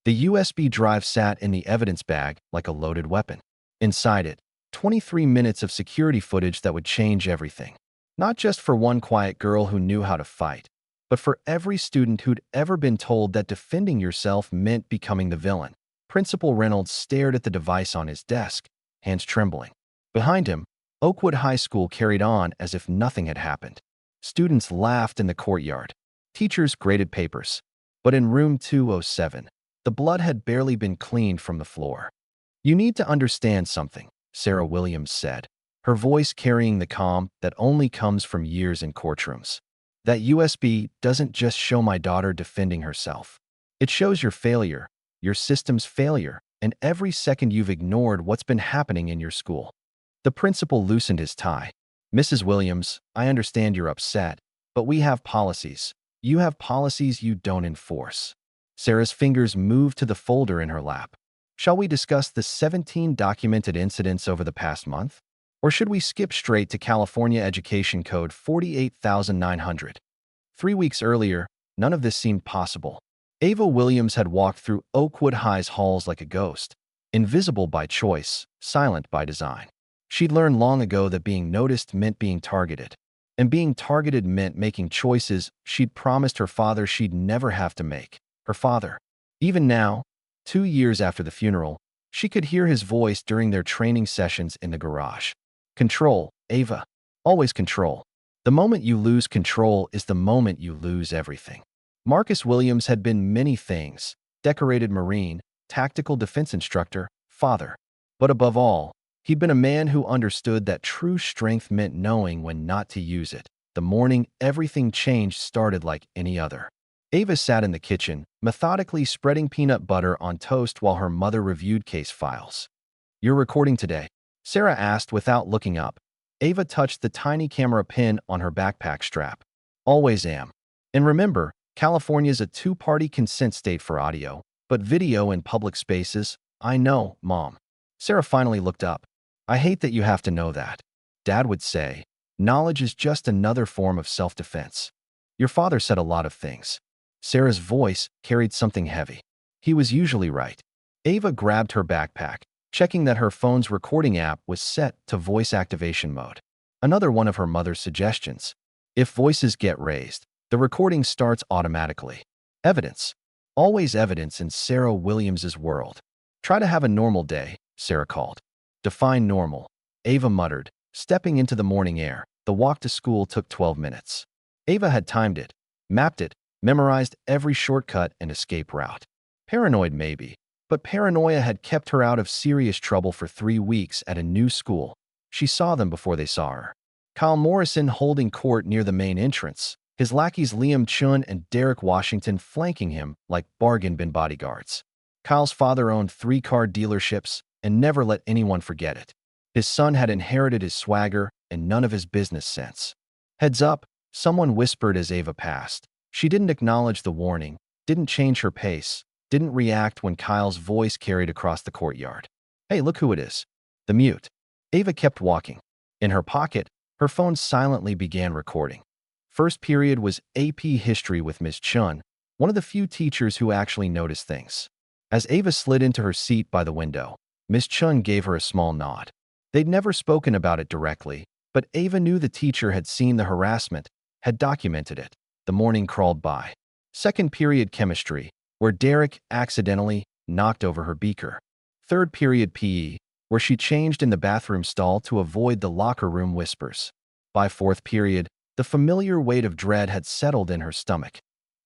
The USB drive sat in the evidence bag like a loaded weapon. Inside it, 23 minutes of security footage that would change everything. Not just for one quiet girl who knew how to fight, but for every student who'd ever been told that defending yourself meant becoming the villain. Principal Reynolds stared at the device on his desk, hands trembling. Behind him, Oakwood High School carried on as if nothing had happened. Students laughed in the courtyard. Teachers graded papers. But in room 207, the blood had barely been cleaned from the floor. "You need to understand something," Sarah Williams said, her voice carrying the calm that only comes from years in courtrooms. "That USB doesn't just show my daughter defending herself. It shows your failure, your system's failure, and every second you've ignored what's been happening in your school." The principal loosened his tie. "Mrs. Williams, I understand you're upset, but we have policies. You have policies you don't enforce." Sarah's fingers moved to the folder in her lap. "Shall we discuss the 17 documented incidents over the past month? Or should we skip straight to California Education Code 48,900? 3 weeks earlier, none of this seemed possible. Ava Williams had walked through Oakwood High's halls like a ghost, invisible by choice, silent by design. She'd learned long ago that being noticed meant being targeted, and being targeted meant making choices she'd promised her father she'd never have to make. Her father. Even now, 2 years after the funeral, she could hear his voice during their training sessions in the garage. "Control, Ava. Always control. The moment you lose control is the moment you lose everything." Marcus Williams had been many things: decorated Marine, tactical defense instructor, father. But above all, he'd been a man who understood that true strength meant knowing when not to use it. The morning everything changed started like any other. Ava sat in the kitchen, methodically spreading peanut butter on toast while her mother reviewed case files. "You're recording today?" Sarah asked without looking up. Ava touched the tiny camera pin on her backpack strap. "Always am. And remember, California's a two-party consent state for audio, but video in public spaces." "I know, Mom." Sarah finally looked up. "I hate that you have to know that." Dad would say, "Knowledge is just another form of self-defense." "Your father said a lot of things." Sarah's voice carried something heavy. "He was usually right." Ava grabbed her backpack, checking that her phone's recording app was set to voice activation mode. Another one of her mother's suggestions. If voices get raised, the recording starts automatically. Evidence. Always evidence in Sarah Williams's world. "Try to have a normal day," Sarah called. "Define normal," Ava muttered, stepping into the morning air. The walk to school took 12 minutes. Ava had timed it, mapped it, memorized every shortcut and escape route. Paranoid maybe, but paranoia had kept her out of serious trouble for 3 weeks at a new school. She saw them before they saw her. Kyle Morrison holding court near the main entrance, his lackeys Liam Chun and Derek Washington flanking him like bargain bin bodyguards. Kyle's father owned 3 car dealerships and never let anyone forget it. His son had inherited his swagger and none of his business sense. "Heads up," someone whispered as Ava passed. She didn't acknowledge the warning, didn't change her pace, didn't react when Kyle's voice carried across the courtyard. "Hey, look who it is." The mute. Ava kept walking. In her pocket, her phone silently began recording. First period was AP History with Miss Chun, one of the few teachers who actually noticed things. As Ava slid into her seat by the window, Miss Chun gave her a small nod. They'd never spoken about it directly, but Ava knew the teacher had seen the harassment, had documented it. The morning crawled by. Second period Chemistry, where Derek accidentally knocked over her beaker. Third period PE, where she changed in the bathroom stall to avoid the locker room whispers. By fourth period, the familiar weight of dread had settled in her stomach.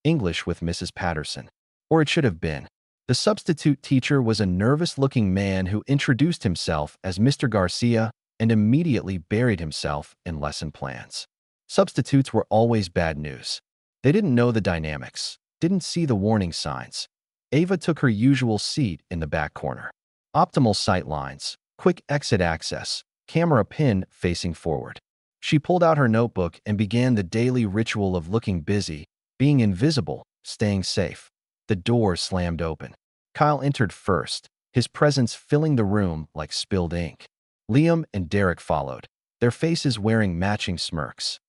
English with Mrs. Patterson. Or it should have been. The substitute teacher was a nervous-looking man who introduced himself as Mr. Garcia and immediately buried himself in lesson plans. Substitutes were always bad news. They didn't know the dynamics, didn't see the warning signs. Ava took her usual seat in the back corner. Optimal sight lines, quick exit access, camera pin facing forward. She pulled out her notebook and began the daily ritual of looking busy, being invisible, staying safe. The door slammed open. Kyle entered first, his presence filling the room like spilled ink. Liam and Derek followed, their faces wearing matching smirks.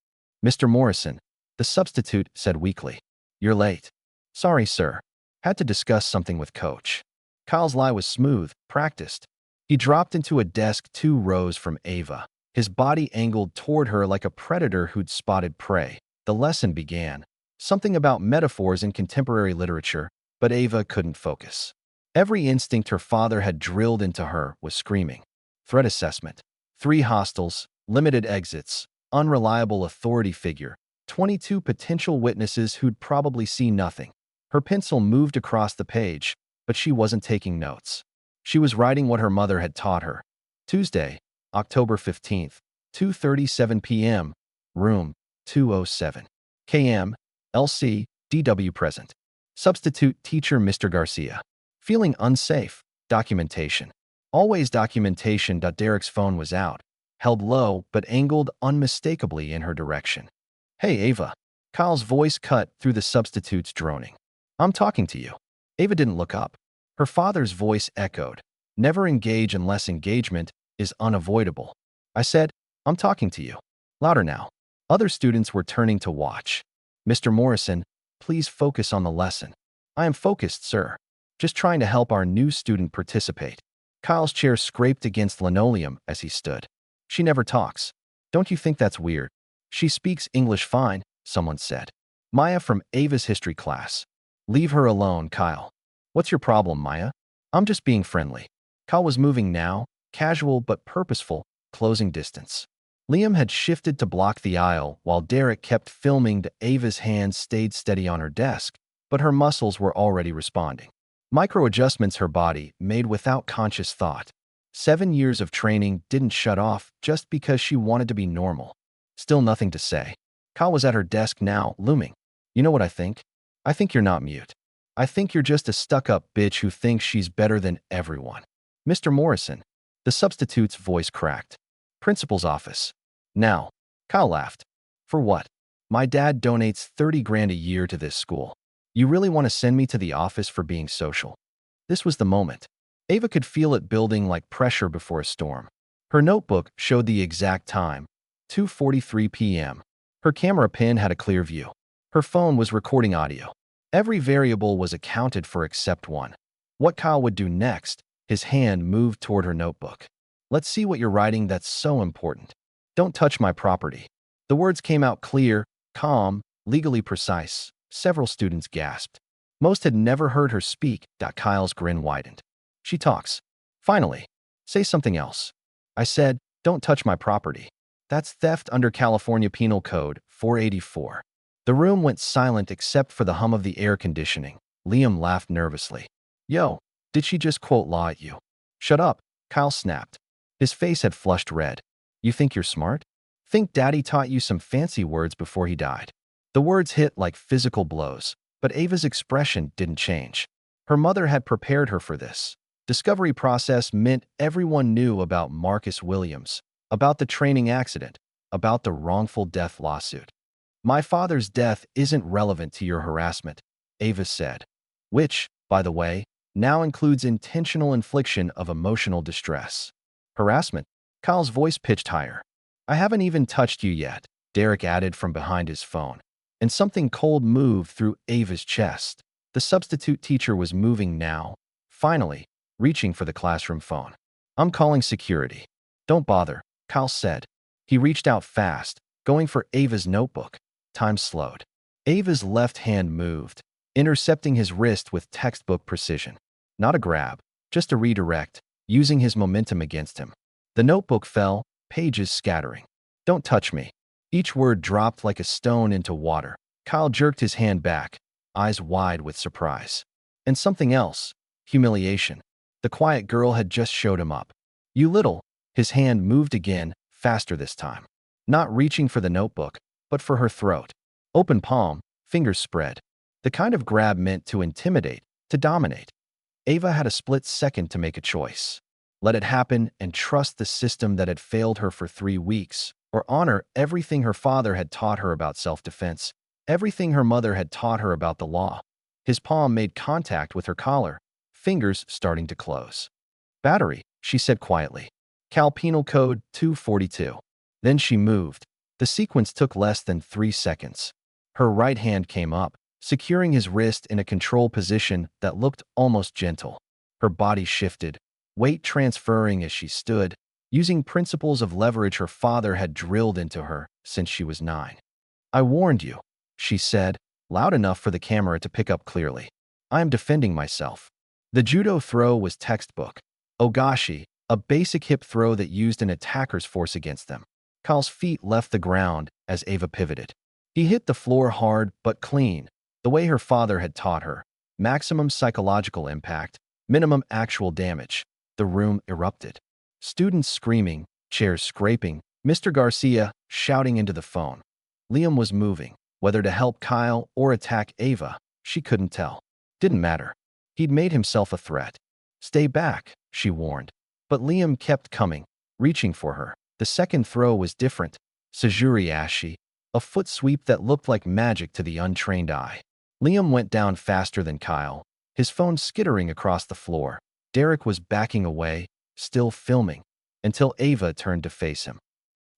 "Mr. Morrison," the substitute said weakly. "You're late." "Sorry, sir." Had to discuss something with Coach. Kyle's lie was smooth, practiced. He dropped into a desk 2 rows from Ava, his body angled toward her like a predator who'd spotted prey. The lesson began. Something about metaphors in contemporary literature, but Ava couldn't focus. Every instinct her father had drilled into her was screaming. Threat assessment. 3 hostels, limited exits, unreliable authority figure, 22 potential witnesses who'd probably see nothing. Her pencil moved across the page, but she wasn't taking notes. She was writing what her mother had taught her. Tuesday, October 15th, 2:37 p.m., room 207. KM, LC, DW present. Substitute teacher Mr. Garcia. Feeling unsafe. Documentation. Always documentation. Derek's phone was out, held low but angled unmistakably in her direction. Hey, Ava. Kyle's voice cut through the substitute's droning. I'm talking to you. Ava didn't look up. Her father's voice echoed. Never engage unless engagement is unavoidable. I said, I'm talking to you. Louder now. Other students were turning to watch. Mr. Morrison, please focus on the lesson. I am focused, sir. Just trying to help our new student participate. Kyle's chair scraped against linoleum as he stood. She never talks. Don't you think that's weird? She speaks English fine, someone said. Maya from Ava's history class. Leave her alone, Kyle. What's your problem, Maya? I'm just being friendly. Kyle was moving now, casual but purposeful, closing distance. Liam had shifted to block the aisle while Derek kept filming. Ava's hands stayed steady on her desk, but her muscles were already responding. Micro-adjustments her body made without conscious thought. 7 years of training didn't shut off just because she wanted to be normal. Still nothing to say. Kyle was at her desk now, looming. You know what I think? I think you're not mute. I think you're just a stuck-up bitch who thinks she's better than everyone. Mr. Morrison. The substitute's voice cracked. Principal's office. Now. Kyle laughed. For what? My dad donates 30 grand a year to this school. You really want to send me to the office for being social? This was the moment. Ava could feel it building like pressure before a storm. Her notebook showed the exact time. 2:43 p.m. Her camera pin had a clear view. Her phone was recording audio. Every variable was accounted for except one. What Kyle would do next, his hand moved toward her notebook. Let's see what you're writing that's so important. Don't touch my property. The words came out clear, calm, legally precise. Several students gasped. Most had never heard her speak. Kyle's grin widened. She talks. Finally. Say something else. I said, don't touch my property. That's theft under California Penal Code 484. The room went silent except for the hum of the air conditioning. Liam laughed nervously. Yo, did she just quote law at you? Shut up, Kyle snapped. His face had flushed red. You think you're smart? Think daddy taught you some fancy words before he died. The words hit like physical blows, but Ava's expression didn't change. Her mother had prepared her for this. Discovery process meant everyone knew about Marcus Williams, about the training accident, about the wrongful death lawsuit. My father's death isn't relevant to your harassment, Ava said, which, by the way, now includes intentional infliction of emotional distress. Harassment? Kyle's voice pitched higher. I haven't even touched you yet, Derek added from behind his phone. And something cold moved through Ava's chest. The substitute teacher was moving now, finally, reaching for the classroom phone. I'm calling security. Don't bother, Kyle said. He reached out fast, going for Ava's notebook. Time slowed. Ava's left hand moved, intercepting his wrist with textbook precision. Not a grab, just a redirect, using his momentum against him. The notebook fell, pages scattering. Don't touch me. Each word dropped like a stone into water. Kyle jerked his hand back, eyes wide with surprise. And something else, humiliation. The quiet girl had just showed him up. You little. His hand moved again, faster this time. Not reaching for the notebook, but for her throat. Open palm, fingers spread. The kind of grab meant to intimidate, to dominate. Ava had a split second to make a choice. Let it happen and trust the system that had failed her for 3 weeks, or honor everything her father had taught her about self-defense, everything her mother had taught her about the law. His palm made contact with her collar, fingers starting to close. Battery, she said quietly. Cal Penal Code 242. Then she moved. The sequence took less than 3 seconds. Her right hand came up, securing his wrist in a control position that looked almost gentle. Her body shifted, weight transferring as she stood, using principles of leverage her father had drilled into her since she was 9. "I warned you," she said, loud enough for the camera to pick up clearly. "I am defending myself." The judo throw was textbook. Ogashi, a basic hip throw that used an attacker's force against them. Kyle's feet left the ground as Ava pivoted. He hit the floor hard but clean, the way her father had taught her. Maximum psychological impact, minimum actual damage. The room erupted. Students screaming, chairs scraping, Mr. Garcia shouting into the phone. Liam was moving. Whether to help Kyle or attack Ava, she couldn't tell. Didn't matter. He'd made himself a threat. "Stay back," she warned. But Liam kept coming, reaching for her. The second throw was different. Sajuri Ashi, a foot sweep that looked like magic to the untrained eye. Liam went down faster than Kyle, his phone skittering across the floor. Derek was backing away, still filming, until Ava turned to face him.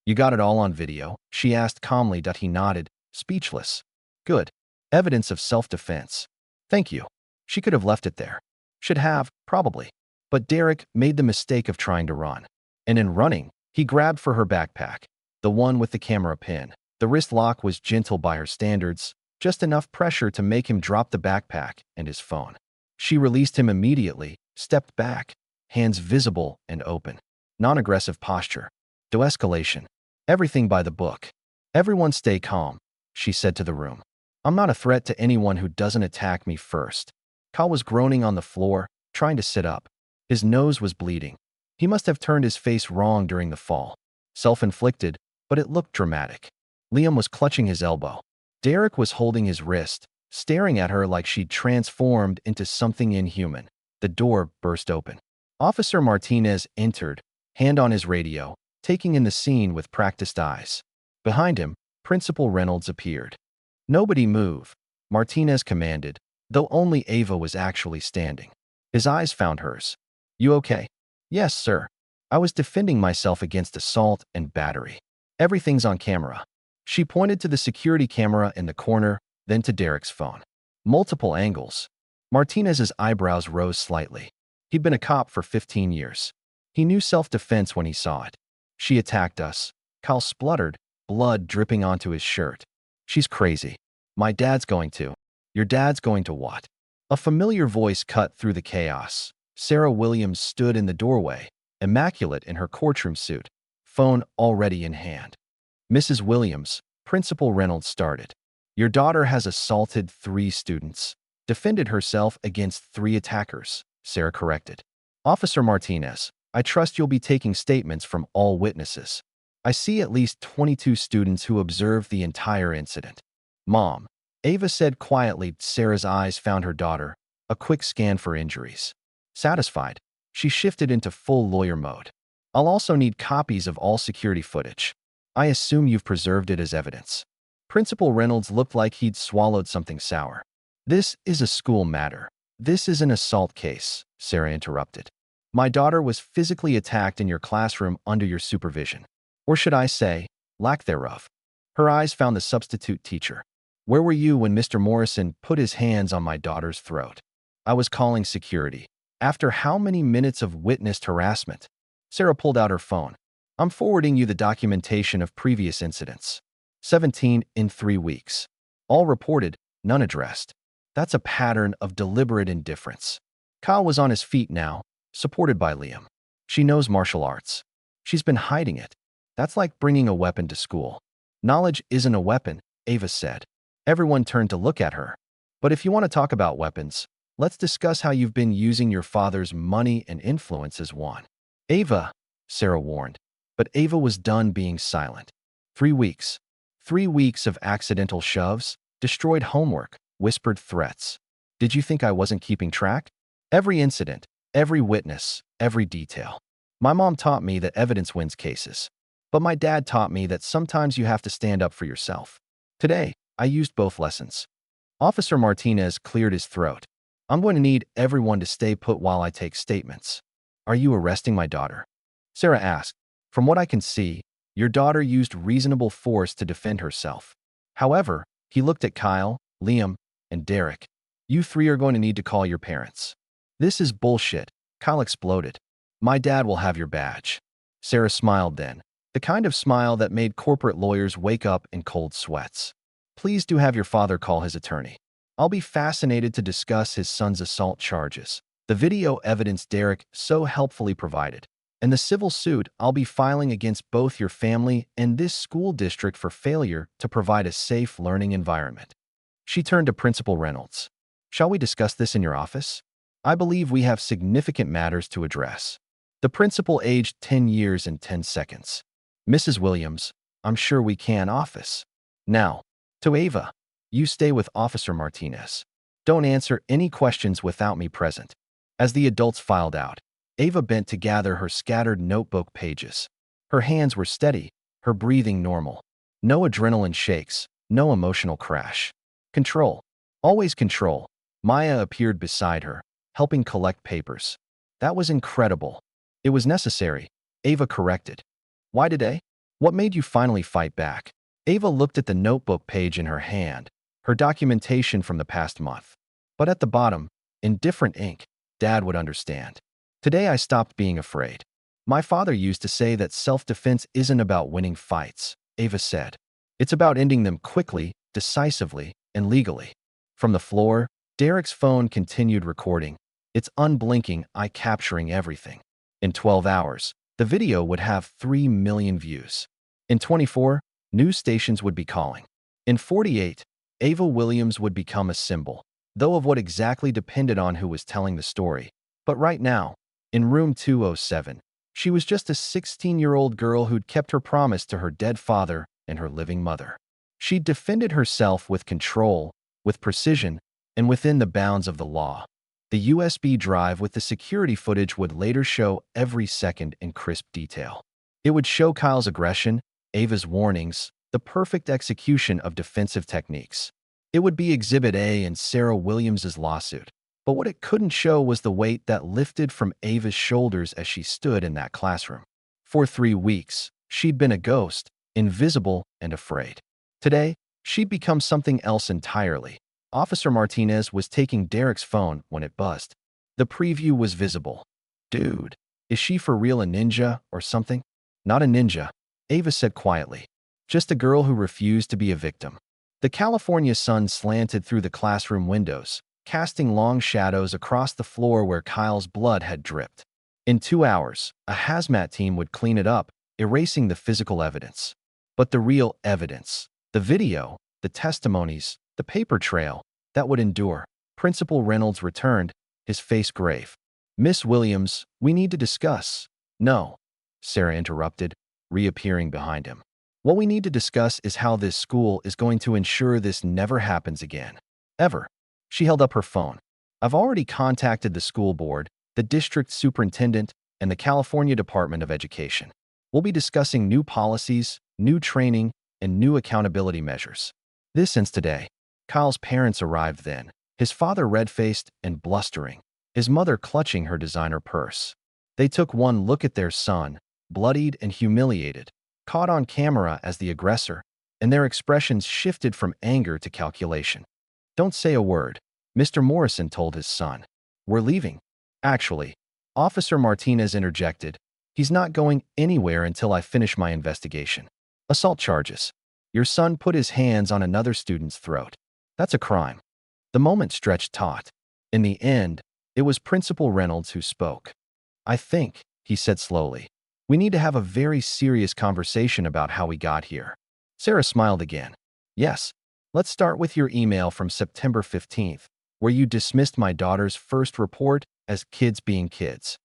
"You got it all on video?" she asked calmly. He nodded, speechless. "Good. Evidence of self-defense. Thank you." She could have left it there. Should have, probably. But Derek made the mistake of trying to run. And in running, he grabbed for her backpack, the one with the camera pin. The wrist lock was gentle by her standards, just enough pressure to make him drop the backpack and his phone. She released him immediately, stepped back, hands visible and open. Non-aggressive posture. De-escalation. Everything by the book. "Everyone stay calm," she said to the room. "I'm not a threat to anyone who doesn't attack me first." Kyle was groaning on the floor, trying to sit up. His nose was bleeding. He must have turned his face wrong during the fall. Self-inflicted, but it looked dramatic. Liam was clutching his elbow. Derek was holding his wrist, staring at her like she'd transformed into something inhuman. The door burst open. Officer Martinez entered, hand on his radio, taking in the scene with practiced eyes. Behind him, Principal Reynolds appeared. "Nobody move," Martinez commanded, though only Ava was actually standing. His eyes found hers. "You okay?" "Yes, sir. I was defending myself against assault and battery. Everything's on camera." She pointed to the security camera in the corner, then to Derek's phone. Multiple angles. Martinez's eyebrows rose slightly. He'd been a cop for 15 years. He knew self-defense when he saw it. "She attacked us." Kyle spluttered, blood dripping onto his shirt. "She's crazy." "My dad's going to." "Your dad's going to what?" A familiar voice cut through the chaos. Sarah Williams stood in the doorway, immaculate in her courtroom suit, phone already in hand. "Mrs. Williams," Principal Reynolds started. "Your daughter has assaulted 3 students, defended herself against 3 attackers," Sarah corrected. "Officer Martinez, I trust you'll be taking statements from all witnesses. I see at least 22 students who observed the entire incident." "Mom," Ava said quietly. Sarah's eyes found her daughter, a quick scan for injuries. Satisfied, she shifted into full lawyer mode. "I'll also need copies of all security footage. I assume you've preserved it as evidence." Principal Reynolds looked like he'd swallowed something sour. "This is a school matter. This is an assault case," Sarah interrupted. "My daughter was physically attacked in your classroom under your supervision. Or should I say, lack thereof." Her eyes found the substitute teacher. "Where were you when Mr. Morrison put his hands on my daughter's throat?" "I was calling security." "After how many minutes of witnessed harassment?" Sarah pulled out her phone. "I'm forwarding you the documentation of previous incidents. 17 in 3 weeks. All reported, none addressed. That's a pattern of deliberate indifference." Kyle was on his feet now, supported by Liam. "She knows martial arts. She's been hiding it. That's like bringing a weapon to school." "Knowledge isn't a weapon," Ava said. Everyone turned to look at her. "But if you want to talk about weapons, let's discuss how you've been using your father's money and influence as one." "Ava," Sarah warned. But Ava was done being silent. 3 weeks. 3 weeks of accidental shoves, destroyed homework, whispered threats. Did you think I wasn't keeping track? Every incident, every witness, every detail. My mom taught me that evidence wins cases. But my dad taught me that sometimes you have to stand up for yourself. Today, I used both lessons." Officer Martinez cleared his throat. "I'm going to need everyone to stay put while I take statements." "Are you arresting my daughter?" Sarah asked. "From what I can see, your daughter used reasonable force to defend herself." However, he looked at Kyle, Liam, And Derek, you three are going to need to call your parents. This is bullshit, Kyle exploded. My dad will have your badge. Sarah smiled then, the kind of smile that made corporate lawyers wake up in cold sweats. Please do have your father call his attorney. I'll be fascinated to discuss his son's assault charges, the video evidence Derek so helpfully provided, and the civil suit I'll be filing against both your family and this school district for failure to provide a safe learning environment. She turned to Principal Reynolds. Shall we discuss this in your office? I believe we have significant matters to address. The principal aged 10 years and 10 seconds. Mrs. Williams, I'm sure we can office. Now, to Ava, you stay with Officer Martinez. Don't answer any questions without me present. As the adults filed out, Ava bent to gather her scattered notebook pages. Her hands were steady, her breathing normal. No adrenaline shakes, no emotional crash. Control. Always control. Maya appeared beside her, helping collect papers. That was incredible. It was necessary, Ava corrected. Why today? What made you finally fight back? Ava looked at the notebook page in her hand, her documentation from the past month. But at the bottom, in different ink, Dad would understand. Today I stopped being afraid. My father used to say that self-defense isn't about winning fights, Ava said. It's about ending them quickly, decisively, and legally. From the floor, Derek's phone continued recording, its unblinking eye capturing everything. In 12 hours, the video would have 3 million views. In 24, news stations would be calling. In 48, Ava Williams would become a symbol, though of what exactly depended on who was telling the story. But right now, in room 207, she was just a 16-year-old girl who'd kept her promise to her dead father and her living mother. She'd defended herself with control, with precision, and within the bounds of the law. The USB drive with the security footage would later show every second in crisp detail. It would show Kyle's aggression, Ava's warnings, the perfect execution of defensive techniques. It would be Exhibit A in Sarah Williams's lawsuit. But what it couldn't show was the weight that lifted from Ava's shoulders as she stood in that classroom. For 3 weeks, she'd been a ghost, invisible and afraid. Today, she'd become something else entirely. Officer Martinez was taking Derek's phone when it buzzed. The preview was visible. Dude, is she for real a ninja or something? Not a ninja, Ava said quietly. Just a girl who refused to be a victim. The California sun slanted through the classroom windows, casting long shadows across the floor where Kyle's blood had dripped. In 2 hours, a hazmat team would clean it up, erasing the physical evidence. But the real evidence, the video, the testimonies, the paper trail, that would endure. Principal Reynolds returned, his face grave. Miss Williams, we need to discuss. No, Sarah interrupted, reappearing behind him. What we need to discuss is how this school is going to ensure this never happens again. Ever. She held up her phone. I've already contacted the school board, the district superintendent, and the California Department of Education. We'll be discussing new policies, new training, and new accountability measures. This ends today. Kyle's parents arrived then, his father red-faced and blustering, his mother clutching her designer purse. They took one look at their son, bloodied and humiliated, caught on camera as the aggressor, and their expressions shifted from anger to calculation. Don't say a word, Mr. Morrison told his son. We're leaving. Actually, Officer Martinez interjected, he's not going anywhere until I finish my investigation. Assault charges. Your son put his hands on another student's throat. That's a crime. The moment stretched taut. In the end, it was Principal Reynolds who spoke. I think, he said slowly, we need to have a very serious conversation about how we got here. Sarah smiled again. Yes, let's start with your email from September 15th, where you dismissed my daughter's first report as kids being kids.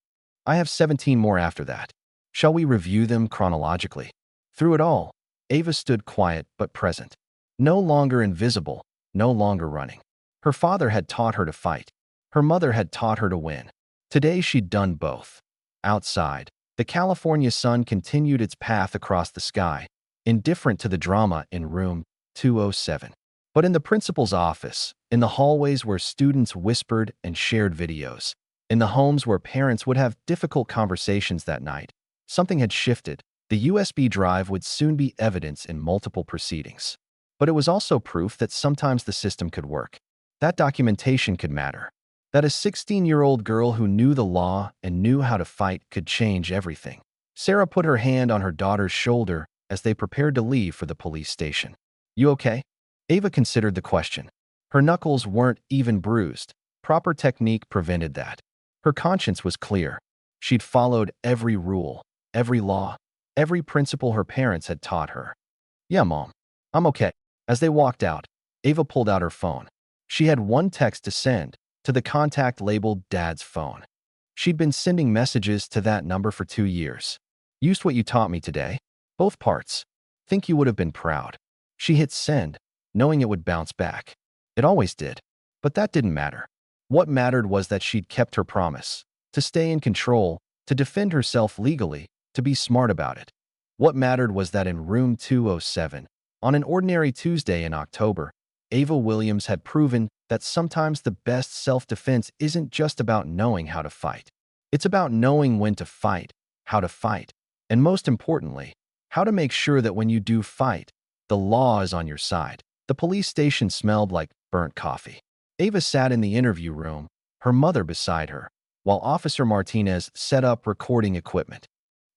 I have 17 more after that. Shall we review them chronologically? Through it all, Ava stood quiet but present. No longer invisible, no longer running. Her father had taught her to fight. Her mother had taught her to win. Today she'd done both. Outside, the California sun continued its path across the sky, indifferent to the drama in room 207. But in the principal's office, in the hallways where students whispered and shared videos, in the homes where parents would have difficult conversations that night, something had shifted. The USB drive would soon be evidence in multiple proceedings. But it was also proof that sometimes the system could work. That documentation could matter. That a 16-year-old girl who knew the law and knew how to fight could change everything. Sarah put her hand on her daughter's shoulder as they prepared to leave for the police station. You okay? Ava considered the question. Her knuckles weren't even bruised. Proper technique prevented that. Her conscience was clear. She'd followed every rule, every law, every principle her parents had taught her. Yeah, Mom. I'm okay. As they walked out, Ava pulled out her phone. She had one text to send, to the contact labeled Dad's phone. She'd been sending messages to that number for 2 years. Used what you taught me today. Both parts. Think you would have been proud. She hit send, knowing it would bounce back. It always did. But that didn't matter. What mattered was that she'd kept her promise. To stay in control, to defend herself legally, to be smart about it. What mattered was that in room 207, on an ordinary Tuesday in October, Ava Williams had proven that sometimes the best self-defense isn't just about knowing how to fight. It's about knowing when to fight, how to fight, and most importantly, how to make sure that when you do fight, the law is on your side. The police station smelled like burnt coffee. Ava sat in the interview room, her mother beside her, while Officer Martinez set up recording equipment.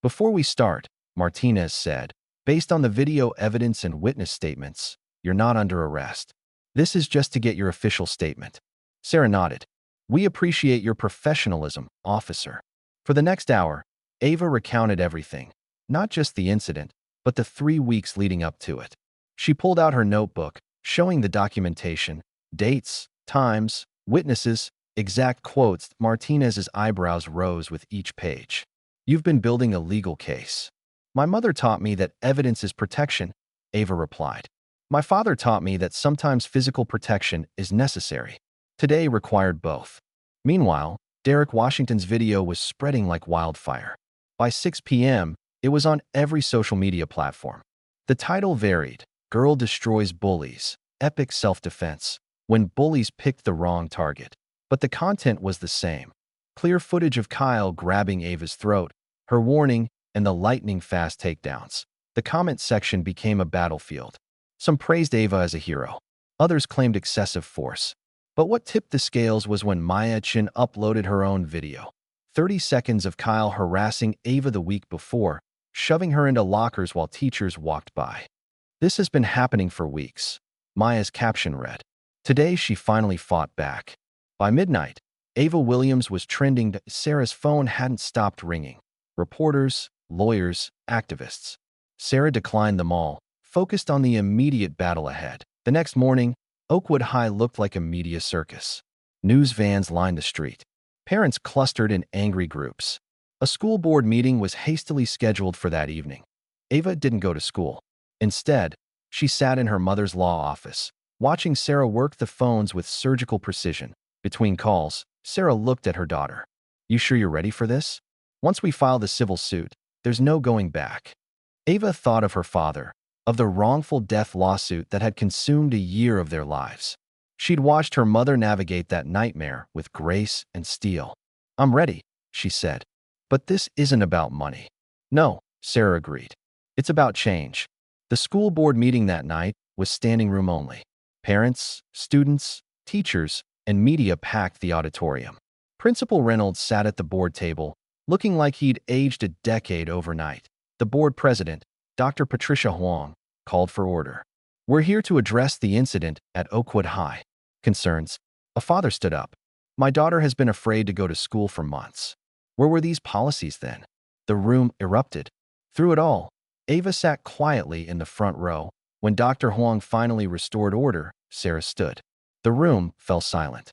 Before we start, Martinez said, based on the video evidence and witness statements, you're not under arrest. This is just to get your official statement. Sarah nodded. We appreciate your professionalism, officer. For the next hour, Ava recounted everything, not just the incident, but the 3 weeks leading up to it. She pulled out her notebook, showing the documentation, dates, times, witnesses, exact quotes. Martinez's eyebrows rose with each page. You've been building a legal case. My mother taught me that evidence is protection, Ava replied. My father taught me that sometimes physical protection is necessary. Today required both. Meanwhile, Derek Washington's video was spreading like wildfire. By 6 p.m., it was on every social media platform. The title varied: Girl Destroys Bullies, Epic Self-Defense, when bullies picked the wrong target. But the content was the same. Clear footage of Kyle grabbing Ava's throat, her warning, and the lightning-fast takedowns. The comment section became a battlefield. Some praised Ava as a hero. Others claimed excessive force. But what tipped the scales was when Maya Chin uploaded her own video. 30 seconds of Kyle harassing Ava the week before, shoving her into lockers while teachers walked by. This has been happening for weeks. Maya's caption read. Today she finally fought back. By midnight, Ava Williams was trending. Sarah's phone hadn't stopped ringing. Reporters, lawyers, activists. Sarah declined them all, focused on the immediate battle ahead. The next morning, Oakwood High looked like a media circus. News vans lined the street. Parents clustered in angry groups. A school board meeting was hastily scheduled for that evening. Ava didn't go to school. Instead, she sat in her mother's law office, watching Sarah work the phones with surgical precision. Between calls, Sarah looked at her daughter. You sure you're ready for this? Once we file the civil suit, there's no going back. Ava thought of her father, of the wrongful death lawsuit that had consumed a year of their lives. She'd watched her mother navigate that nightmare with grace and steel. I'm ready, she said. But this isn't about money. No, Sarah agreed. It's about change. The school board meeting that night was standing room only. Parents, students, teachers, and media packed the auditorium. Principal Reynolds sat at the board table, looking like he'd aged a decade overnight. The board president, Dr. Patricia Huang, called for order. We're here to address the incident at Oakwood High. Concerns. A father stood up. My daughter has been afraid to go to school for months. Where were these policies then? The room erupted. Through it all, Ava sat quietly in the front row. When Dr. Huang finally restored order, Sarah stood. The room fell silent.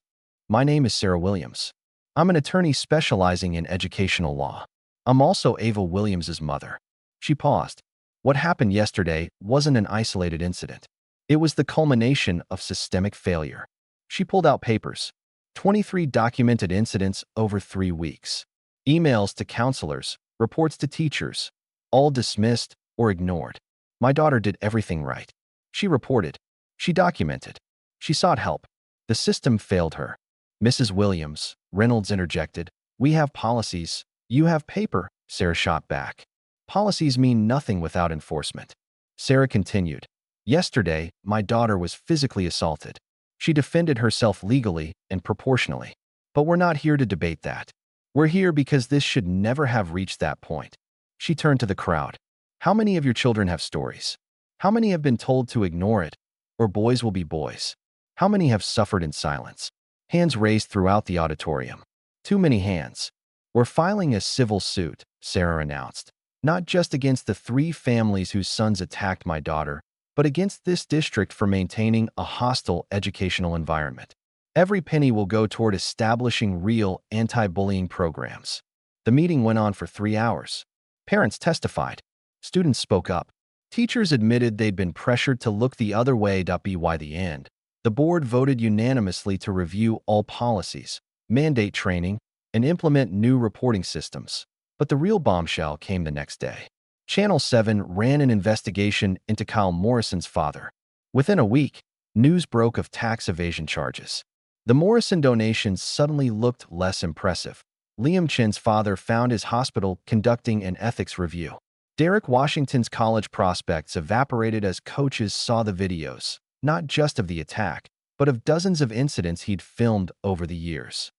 My name is Sarah Williams. I'm an attorney specializing in educational law. I'm also Ava Williams's mother. She paused. What happened yesterday wasn't an isolated incident. It was the culmination of systemic failure. She pulled out papers. 23 documented incidents over 3 weeks. Emails to counselors, reports to teachers, all dismissed or ignored. My daughter did everything right. She reported. She documented. She sought help. The system failed her. Mrs. Williams, Reynolds interjected. We have policies. You have paper, Sarah shot back. Policies mean nothing without enforcement. Sarah continued. Yesterday, my daughter was physically assaulted. She defended herself legally and proportionally. But we're not here to debate that. We're here because this should never have reached that point. She turned to the crowd. How many of your children have stories? How many have been told to ignore it, or boys will be boys? How many have suffered in silence? Hands raised throughout the auditorium. Too many hands. We're filing a civil suit, Sarah announced. Not just against the 3 families whose sons attacked my daughter, but against this district for maintaining a hostile educational environment. Every penny will go toward establishing real anti-bullying programs. The meeting went on for 3 hours. Parents testified. Students spoke up. Teachers admitted they'd been pressured to look the other way. By the end, the board voted unanimously to review all policies, mandate training, and implement new reporting systems. But the real bombshell came the next day. Channel 7 ran an investigation into Kyle Morrison's father. Within a week, news broke of tax evasion charges. The Morrison donations suddenly looked less impressive. Liam Chin's father found his hospital conducting an ethics review. Derek Washington's college prospects evaporated as coaches saw the videos, not just of the attack, but of dozens of incidents he'd filmed over the years.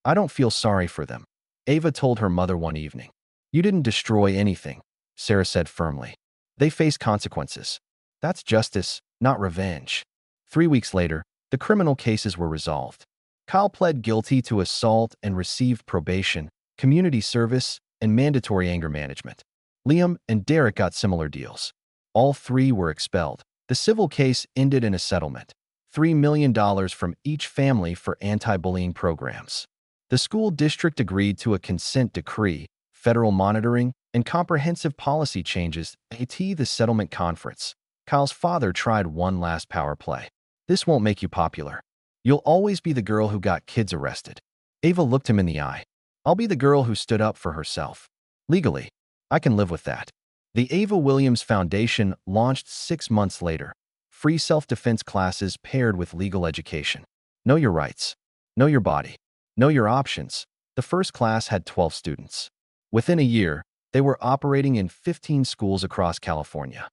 I don't feel sorry for them, Ava told her mother one evening. You didn't destroy anything, Sarah said firmly. They face consequences. That's justice, not revenge. 3 weeks later, the criminal cases were resolved. Kyle pled guilty to assault and received probation, community service, and mandatory anger management. Liam and Derek got similar deals. All 3 were expelled. The civil case ended in a settlement, $3 million from each family for anti-bullying programs. The school district agreed to a consent decree, federal monitoring, and comprehensive policy changes at the settlement conference. Kyle's father tried one last power play. This won't make you popular. You'll always be the girl who got kids arrested. Ava looked him in the eye. I'll be the girl who stood up for herself. Legally, I can live with that. The Ava Williams Foundation launched 6 months later. Free self-defense classes paired with legal education. Know your rights. Know your body. Know your options. The first class had 12 students. Within a year, they were operating in 15 schools across California.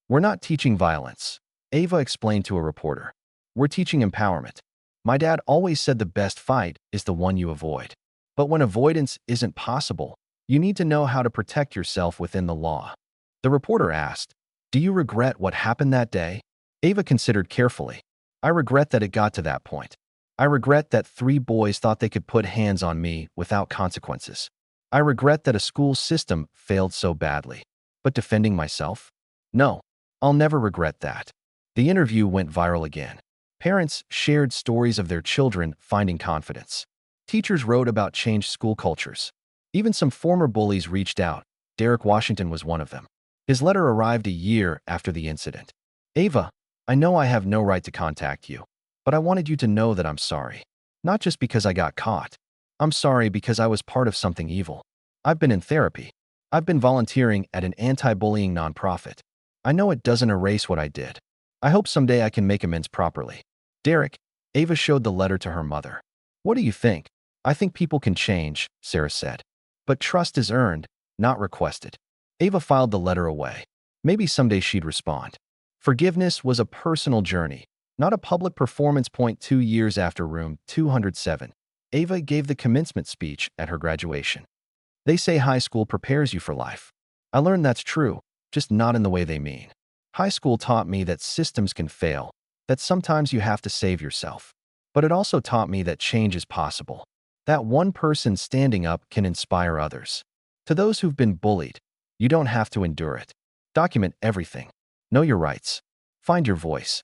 We're not teaching violence, Ava explained to a reporter. We're teaching empowerment. My dad always said the best fight is the one you avoid. But when avoidance isn't possible, you need to know how to protect yourself within the law. The reporter asked, do you regret what happened that day? Ava considered carefully. I regret that it got to that point. I regret that 3 boys thought they could put hands on me without consequences. I regret that a school system failed so badly. But defending myself? No, I'll never regret that. The interview went viral again. Parents shared stories of their children finding confidence. Teachers wrote about changed school cultures. Even some former bullies reached out. Derek Washington was one of them. His letter arrived a year after the incident. Ava, I know I have no right to contact you, but I wanted you to know that I'm sorry. Not just because I got caught. I'm sorry because I was part of something evil. I've been in therapy. I've been volunteering at an anti-bullying nonprofit. I know it doesn't erase what I did. I hope someday I can make amends properly. Derek, Ava showed the letter to her mother. What do you think? I think people can change, Sarah said. But trust is earned, not requested. Ava filed the letter away. Maybe someday she'd respond. Forgiveness was a personal journey, not a public performance. 2 years after Room 207, Ava gave the commencement speech at her graduation. They say high school prepares you for life. I learned that's true, just not in the way they mean. High school taught me that systems can fail, that sometimes you have to save yourself. But it also taught me that change is possible, that one person standing up can inspire others. To those who've been bullied, you don't have to endure it. Document everything. Know your rights. Find your voice.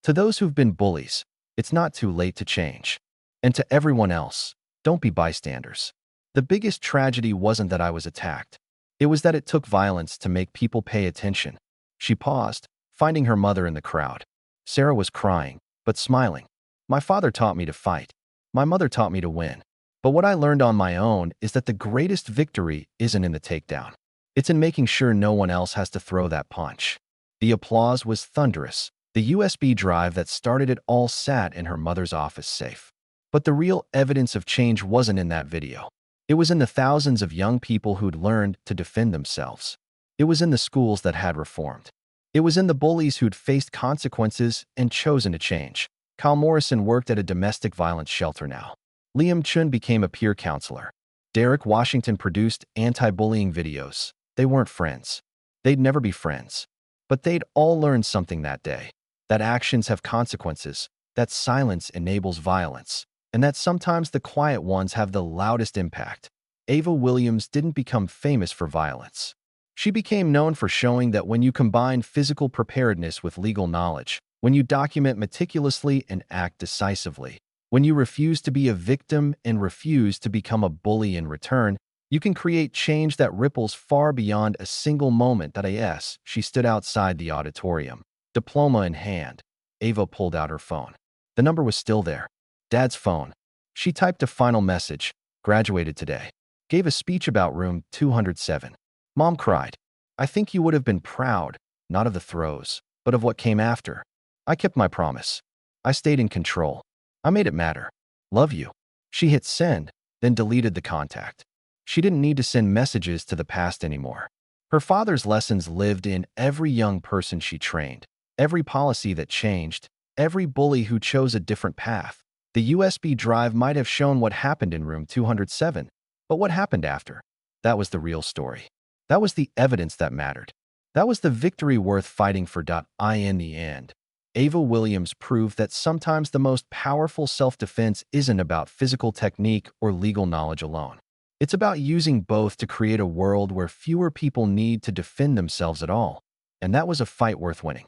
To those who've been bullies, it's not too late to change. And to everyone else, don't be bystanders. The biggest tragedy wasn't that I was attacked. It was that it took violence to make people pay attention. She paused, finding her mother in the crowd. Sarah was crying, but smiling. My father taught me to fight. My mother taught me to win. But what I learned on my own is that the greatest victory isn't in the takedown. It's in making sure no one else has to throw that punch. The applause was thunderous. The USB drive that started it all sat in her mother's office safe. But the real evidence of change wasn't in that video. It was in the thousands of young people who'd learned to defend themselves. It was in the schools that had reformed. It was in the bullies who'd faced consequences and chosen to change. Kyle Morrison worked at a domestic violence shelter now. Liam Chun became a peer counselor. Derek Washington produced anti-bullying videos. They weren't friends. They'd never be friends. But they'd all learned something that day. That actions have consequences, that silence enables violence, and that sometimes the quiet ones have the loudest impact. Ava Williams didn't become famous for violence. She became known for showing that when you combine physical preparedness with legal knowledge, when you document meticulously and act decisively, when you refuse to be a victim and refuse to become a bully in return, you can create change that ripples far beyond a single moment. As she stood outside the auditorium, diploma in hand, Ava pulled out her phone. The number was still there. Dad's phone. She typed a final message. Graduated today. Gave a speech about room 207. Mom cried. I think you would have been proud, not of the throes, but of what came after. I kept my promise. I stayed in control. I made it matter. Love you. She hit send, then deleted the contact. She didn't need to send messages to the past anymore. Her father's lessons lived in every young person she trained, every policy that changed, every bully who chose a different path. The USB drive might have shown what happened in room 207, but what happened after? That was the real story. That was the evidence that mattered. That was the victory worth fighting for. In the end, Ava Williams proved that sometimes the most powerful self-defense isn't about physical technique or legal knowledge alone. It's about using both to create a world where fewer people need to defend themselves at all. And that was a fight worth winning.